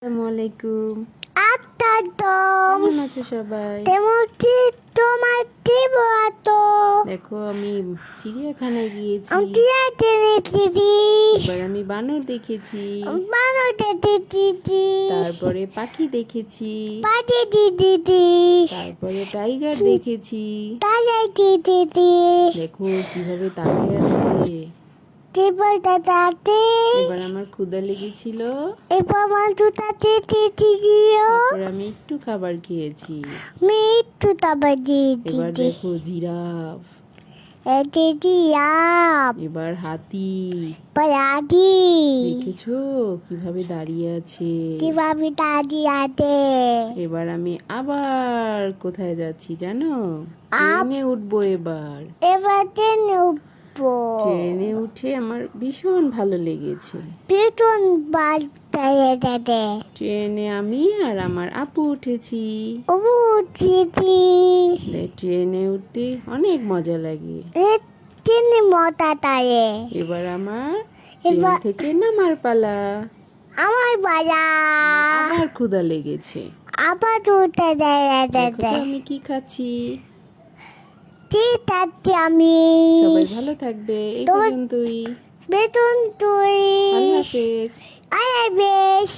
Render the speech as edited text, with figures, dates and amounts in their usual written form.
আসসালামু আলাইকুম। আত্মাদম কেমন আছো সবাই? তেমতি তোমার দেবতো দেখো আমি চিড়িয়াখানায় গিয়েছি। টিয়া টেনে দিদি এবার আমি বানর দেখেছি, বানোতে দিদি তারপরে পাখি দেখেছি, পাটি দিদি তারপরে টাইগার দেখেছি। তাই দিদি দেখো কিভাবে তাকিয়ে আছে। দেবতা তাতে এবার আমার ক্ষুধা লেগেছিল, এবার মাতুতা দিদি দিও তারপরে আমি একটু খাবার খেয়েছি। মৃত্যু তবে এবার দিদি দেখো জিরাফ, দিদি আপ এবার হাতি। পরাধি দেখেছো কিভাবে দাঁড়িয়ে আছে। কিভাবে দাদি আতে এবার আমি আবার কোথায় যাচ্ছি জানো? ট্রেনে উঠবো এবার। এবার ট্রেনে উঠবো ট্রেনে উঠে আমার ভীষণ ভালো লেগেছে। বেতন বাড়তে দাদে ট্রেনে আমি আর আমার আপু উঠেছি। ও দিদি ট্রেনে উঠতে অনেক মজা লাগে। তিনি মতা তারে এবার আমার ট্রেন এবার থেকে নামার পালা। আমার বাজা আবার ক্ষুধা লেগেছে। আবার দুটা দেয় দেখো দাদে তো আমি কি খাচ্ছি। ঠিক আছে আমি সবাই ভালো থাকবে। এই তোমার পর্যন্তই। বেতন তুই আল্লাহ হাফেজ। আয় বেশ